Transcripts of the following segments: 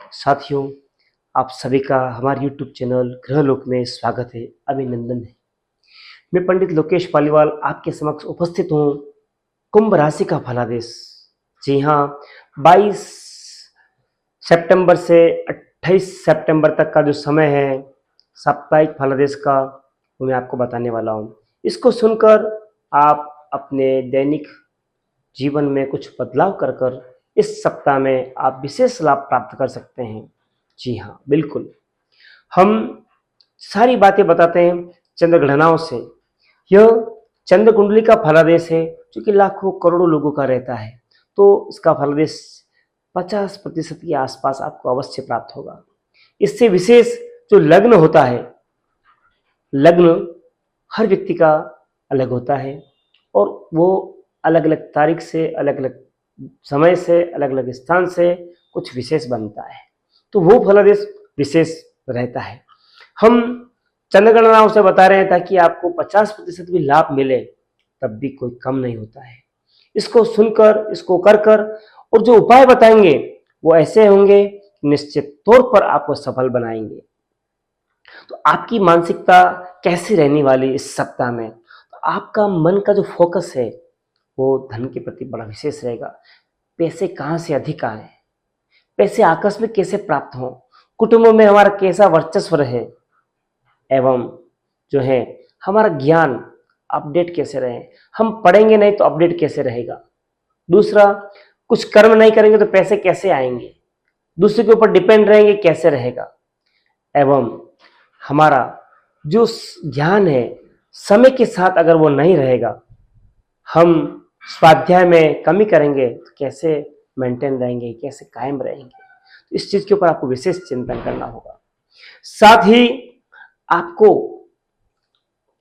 साथियों, आप सभी का हमारे YouTube चैनल ग्रहलोक में स्वागत है, अभिनंदन है। मैं पंडित लोकेश पालीवाल आपके समक्ष उपस्थित हूँ। कुंभ राशि का फलादेश। जी हाँ, 22 सितंबर से 28 सितंबर तक का जो समय है साप्ताहिक फलादेश का, वो मैं आपको बताने वाला हूँ। इसको सुनकर आप अपने दैनिक जीवन में कुछ बदलाव कर कर इस सप्ताह में आप विशेष लाभ प्राप्त कर सकते हैं। जी हाँ, बिल्कुल। हम सारी बातें बताते हैं चंद्र गणनाओं से। यह चंद्र कुंडली का फलादेश है जो कि लाखों करोड़ों लोगों का रहता है। तो इसका फलादेश 50% के आसपास आपको अवश्य प्राप्त होगा। इससे विशेष जो लग्न होता है, लग्न हर व्यक्ति का अलग होता है और वो अलग अलग तारीख से, अलग अलग समय से, अलग अलग स्थान से कुछ विशेष बनता है। तो वो फलादेश विशेष रहता है। हम चंद्रगणनाओं से बता रहे हैं ताकि आपको 50% भी लाभ मिले, तब भी कोई कम नहीं होता है। इसको सुनकर, इसको कर कर और जो उपाय बताएंगे वो ऐसे होंगे निश्चित तौर पर आपको सफल बनाएंगे। तो आपकी मानसिकता कैसी रहने वाली इस सप्ताह में? तो आपका मन का जो फोकस है वो धन के प्रति बड़ा विशेष रहेगा। पैसे कहाँ से अधिक आए, पैसे आकस्मिक कैसे प्राप्त हों, कुटुंब में हमारा कैसा वर्चस्व रहे, एवं जो है हमारा ज्ञान अपडेट कैसे रहे। हम पढ़ेंगे नहीं तो अपडेट कैसे रहेगा। दूसरा, कुछ कर्म नहीं करेंगे तो पैसे कैसे आएंगे, दूसरे के ऊपर डिपेंड रहेंगे कैसे रहेगा। एवं हमारा जो ज्ञान है समय के साथ अगर वो नहीं रहेगा, हम स्वाध्याय में कमी करेंगे तो कैसे मेंटेन रहेंगे, कैसे कायम रहेंगे। तो इस चीज के ऊपर आपको विशेष चिंतन करना होगा। साथ ही आपको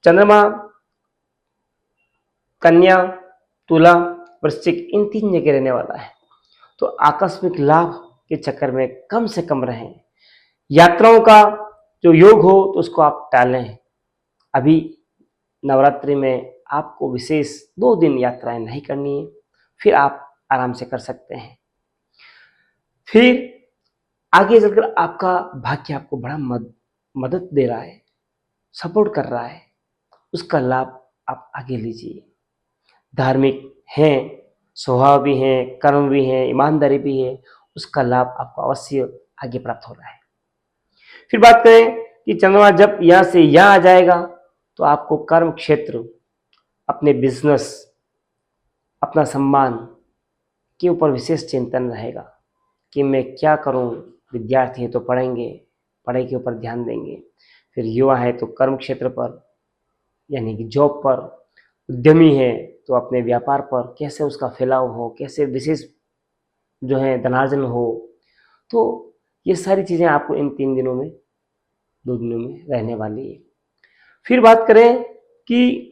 चंद्रमा, कन्या, तुला, वृश्चिक इन 3 जगह रहने वाला है। तो आकस्मिक लाभ के चक्कर में कम से कम रहें। यात्राओं का जो योग हो तो उसको आप टालें। अभी नवरात्रि में आपको विशेष 2 दिन यात्राएं नहीं करनी है, फिर आप आराम से कर सकते हैं। फिर आगे चलकर आपका भाग्य आपको बड़ा मदद दे रहा है, सपोर्ट कर रहा है, उसका लाभ आप आगे लीजिए। धार्मिक हैं, स्वभाव भी है, कर्म भी है, ईमानदारी भी है, उसका लाभ आपको अवश्य आगे प्राप्त हो रहा है। फिर बात करें कि चंद्रमा जब यहाँ से यहाँ आ जाएगा तो आपको कर्म क्षेत्र, अपने बिजनेस, अपना सम्मान के ऊपर विशेष चिंतन रहेगा कि मैं क्या करूं। विद्यार्थी है तो पढ़ेंगे, पढ़ाई के ऊपर ध्यान देंगे। फिर युवा है तो कर्म क्षेत्र पर यानी कि जॉब पर, उद्यमी है तो अपने व्यापार पर कैसे उसका फैलाव हो, कैसे विशेष जो है धनार्जन हो। तो ये सारी चीज़ें आपको इन 3 दिनों में, 2 दिनों में रहने वाली है। फिर बात करें कि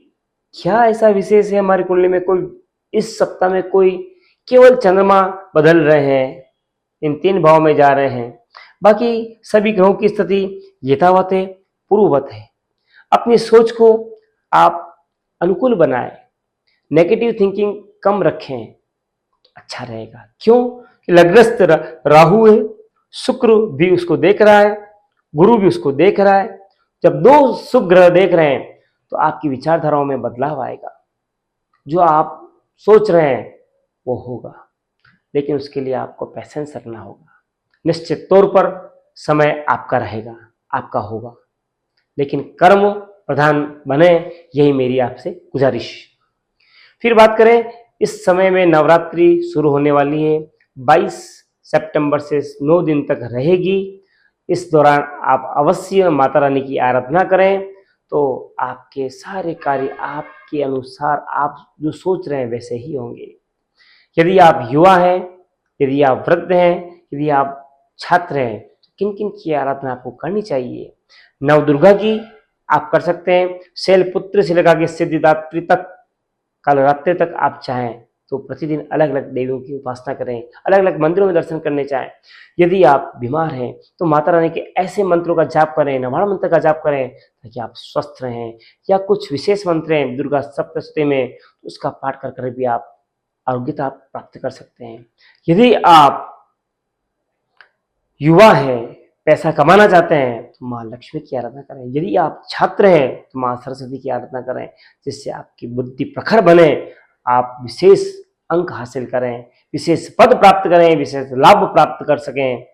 क्या ऐसा विशेष है हमारी कुंडली में, कोई इस सप्ताह में कोई केवल चंद्रमा बदल रहे हैं, इन 3 भाव में जा रहे हैं, बाकी सभी ग्रहों की स्थिति यथावत है, पूर्ववत है। अपनी सोच को आप अनुकूल बनाएं, नेगेटिव थिंकिंग कम रखें, अच्छा रहेगा। क्यों कि लग्नस्थ राहु है, शुक्र भी उसको देख रहा है, गुरु भी उसको देख रहा है। जब 2 शुभ ग्रह देख रहे हैं तो आपकी विचारधाराओं में बदलाव आएगा। जो आप सोच रहे हैं वो होगा, लेकिन उसके लिए आपको पेशेंस रखना होगा। निश्चित तौर पर समय आपका रहेगा, आपका होगा, लेकिन कर्म प्रधान बने, यही मेरी आपसे गुजारिश। फिर बात करें, इस समय में नवरात्रि शुरू होने वाली है, 22 सितंबर से 9 दिन तक रहेगी। इस दौरान आप अवश्य माता रानी की आराधना करें तो आपके सारे कार्य आपके अनुसार, आप जो सोच रहे हैं वैसे ही होंगे। यदि आप युवा हैं, यदि आप वृद्ध हैं, यदि आप छात्र हैं, तो किन किन की आराधना आपको करनी चाहिए? नवदुर्गा की आप कर सकते हैं। शैलपुत्री से लेकर के सिद्धिदात्री तक, कल रात्रि तक आप चाहें तो प्रतिदिन अलग अलग देवियों की उपासना करें, अलग अलग मंदिरों में दर्शन करने चाहें। यदि आप बीमार हैं तो माता रानी के ऐसे मंत्रों का जाप करें, नवाण मंत्र का जाप करें ताकि आप स्वस्थ रहें। या कुछ विशेष मंत्र हैं दुर्गा सप्तशती में, उसका पाठ कर भी आप आरोग्यता प्राप्त कर सकते हैं। यदि आप युवा हैं, पैसा कमाना चाहते हैं तो माँ लक्ष्मी की आराधना करें। यदि आप छात्र हैं तो माँ सरस्वती की आराधना करें, जिससे आपकी बुद्धि प्रखर बने, आप विशेष अंक हासिल करें, विशेष पद प्राप्त करें, विशेष लाभ प्राप्त कर सकें।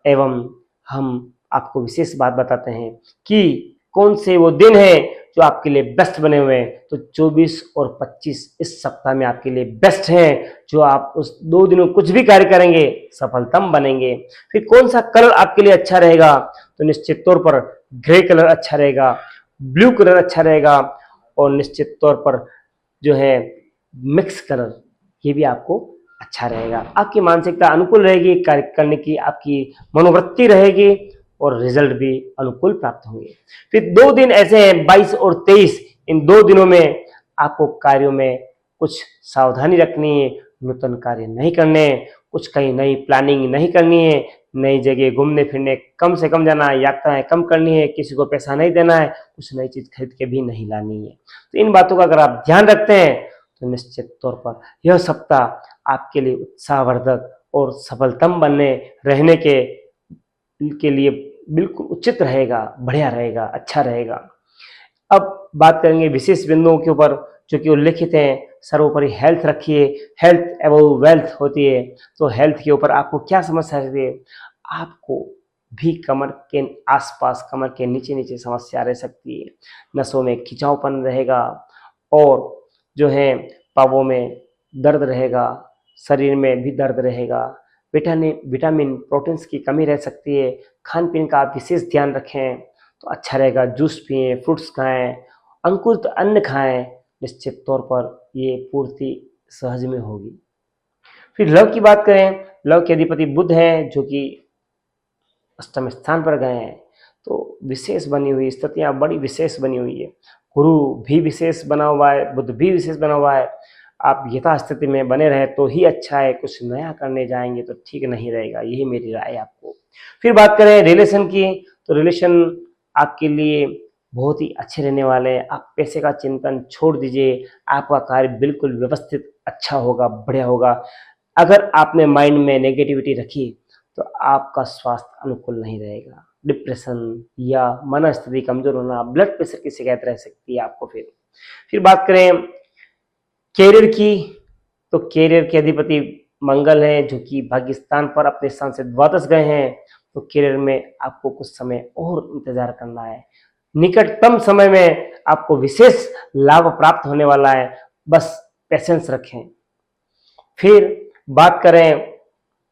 एवं हम आपको विशेष बात बताते हैं कि कौन से वो दिन है जो आपके लिए बेस्ट बने हुए हैं। तो 24 और 25 इस सप्ताह में आपके लिए बेस्ट हैं, जो आप उस 2 दिनों कुछ भी कार्य करेंगे सफलतम बनेंगे। फिर कौन सा कलर आपके लिए अच्छा रहेगा, तो निश्चित तौर पर ग्रे कलर अच्छा रहेगा, ब्लू कलर अच्छा रहेगा, और निश्चित तौर पर जो है मिक्स कलर, ये भी आपको अच्छा रहेगा। आपकी मानसिकता अनुकूल रहेगी, कार्य करने की आपकी मनोवृत्ति रहेगी और रिजल्ट भी अनुकूल प्राप्त होंगे। फिर 2 दिन ऐसे हैं 22 और 23, इन 2 दिनों में आपको कार्यों में कुछ सावधानी रखनी है, नूतन कार्य नहीं करने, कुछ कहीं नई प्लानिंग नहीं करनी है, नई जगह घूमने फिरने कम से कम जाना है, यात्राएं कम करनी है, किसी को पैसा नहीं देना है, कुछ नई चीज खरीद के भी नहीं लानी है। तो इन बातों का अगर आप ध्यान रखते हैं तो निश्चित तौर पर यह सप्ताह आपके लिए उत्साहवर्धक और सफलतम बनने रहने के लिए बिल्कुल उचित रहेगा, बढ़िया रहेगा, अच्छा रहेगा। अब बात करेंगे विशेष बिंदुओं के ऊपर जो कि उल्लिखित हैं। सर्वोपरि हेल्थ रखिए, हेल्थ एबव वेल्थ होती है। तो हेल्थ के ऊपर आपको क्या समस्या रहती है, आपको भी कमर के आसपास, कमर के नीचे नीचे समस्या रह सकती है, नसों में खिंचावपन रहेगा, और जो है पाँवों में दर्द रहेगा, शरीर में भी दर्द रहेगा, विटामिन प्रोटीन्स की कमी रह सकती है। खान पीन का आप विशेष ध्यान रखें तो अच्छा रहेगा। जूस पिएं, फ्रूट्स खाएं, अंकुरित अन्न खाएं, निश्चित तौर पर ये पूर्ति सहज में होगी। फिर लव की बात करें, लव के अधिपति बुध हैं जो कि अष्टम स्थान पर गए हैं, तो विशेष बनी हुई स्थितियां बड़ी विशेष बनी हुई है। गुरु भी विशेष बना हुआ है, बुध भी विशेष बना हुआ है। आप यथास्थिति में बने रहे तो ही अच्छा है, कुछ नया करने जाएंगे तो ठीक नहीं रहेगा, यही मेरी राय है आपको। फिर बात करें रिलेशन की, तो रिलेशन आपके लिए बहुत ही अच्छे रहने वाले हैं। आप पैसे का चिंतन छोड़ दीजिए, आपका कार्य बिल्कुल व्यवस्थित अच्छा होगा, बढ़िया होगा। अगर आपने माइंड में नेगेटिविटी रखी तो आपका स्वास्थ्य अनुकूल नहीं रहेगा, डिप्रेशन या मन स्थिति कमजोर होना, ब्लड प्रेशर की शिकायत रह सकती है आपको। फिर बात करें कैरियर की, तो कैरियर के अधिपति मंगल हैं जो कि भाग्यस्थान पर अपने स्थान से द्वादश गए हैं। तो कैरियर में आपको कुछ समय और इंतजार करना है, निकटतम समय में आपको विशेष लाभ प्राप्त होने वाला है, बस पेशेंस रखें। फिर बात करें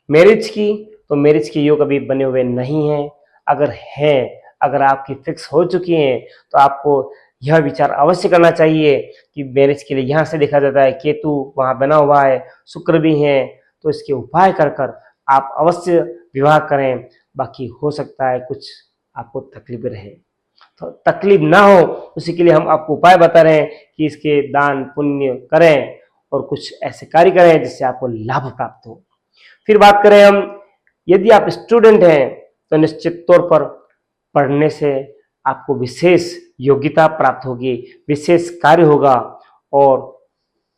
मैरिज की, तो मैरिज के योग अभी बने हुए नहीं हैं। अगर आपकी फिक्स हो चुकी हैं तो आपको यह विचार अवश्य करना चाहिए कि मैरिज के लिए यहाँ से देखा जाता है केतु वहाँ बना हुआ है, शुक्र भी है, तो इसके उपाय कर आप अवश्य विवाह करें। बाकी हो सकता है कुछ आपको तकलीफ रहे, तो तकलीफ ना हो उसी के लिए हम आपको उपाय बता रहे हैं कि इसके दान पुण्य करें और कुछ ऐसे कार्य करें जिससे आपको लाभ प्राप्त हो। फिर बात करें हम, यदि आप स्टूडेंट हैं तो निश्चित तौर पर पढ़ने से आपको विशेष योग्यता प्राप्त होगी, विशेष कार्य होगा, और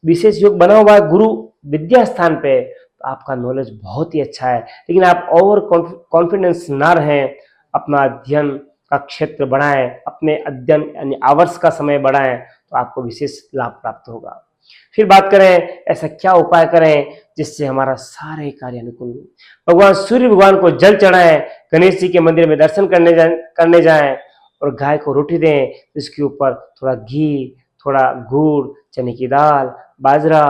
विशेष योग बना हुआ है गुरु विद्या स्थान पे, तो आपका नॉलेज बहुत ही अच्छा है। लेकिन आप ओवर कॉन्फिडेंस ना रहें, अपना अध्ययन का क्षेत्र बढ़ाएं, अपने अध्ययन यानी आवर्स का समय बढ़ाएं, तो आपको विशेष लाभ प्राप्त होगा। फिर बात करें ऐसा क्या उपाय करें जिससे हमारा सारे कार्य अनुकूल हो। भगवान सूर्य भगवान को जल चढ़ाएं, गणेश जी के मंदिर में दर्शन करने जाएं, और गाय को रोटी दें, इसके ऊपर थोड़ा घी, थोड़ा गुड़, चने की दाल, बाजरा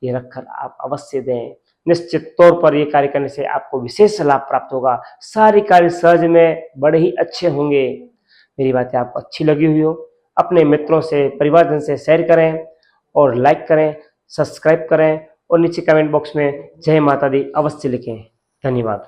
ये रखकर आप अवश्य दें। निश्चित तौर पर ये कार्य करने से आपको विशेष लाभ प्राप्त होगा, सारे कार्य सहज में बड़े ही अच्छे होंगे। मेरी बातें आपको अच्छी लगी हुई हो, अपने मित्रों से, परिवारजन से शेयर करें और लाइक करें, सब्सक्राइब करें, और नीचे कमेंट बॉक्स में जय माता दी अवश्य लिखें। धन्यवाद।